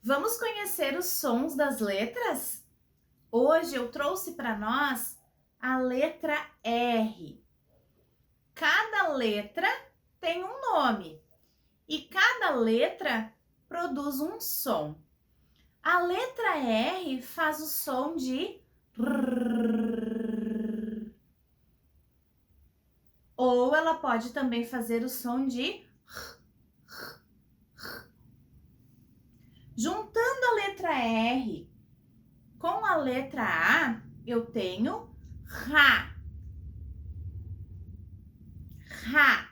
Vamos conhecer os sons das letras? Hoje eu trouxe para nós a letra R. Cada letra tem um nome e cada letra produz um som. A letra R faz o som de R, ou ela pode também fazer o som de R. Juntando a letra R com a letra A, eu tenho Rá. Rá.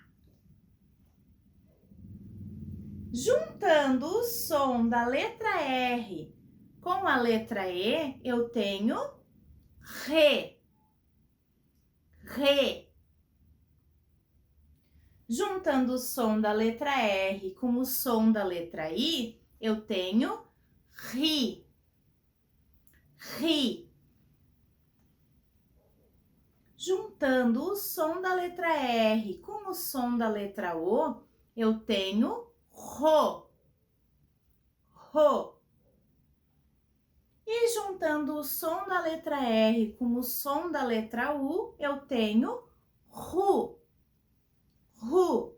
Juntando o som da letra R com a letra E, eu tenho Rê. Rê. Juntando o som da letra R com o som da letra I, eu tenho Ri. Ri. Juntando o som da letra R com o som da letra O, eu tenho Rô. Rô. E juntando o som da letra R com o som da letra U, eu tenho Ru. Ru.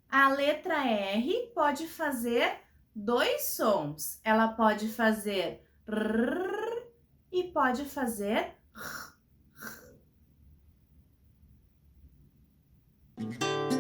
A letra R pode fazer dois sons. Ela pode fazer R e pode fazer R.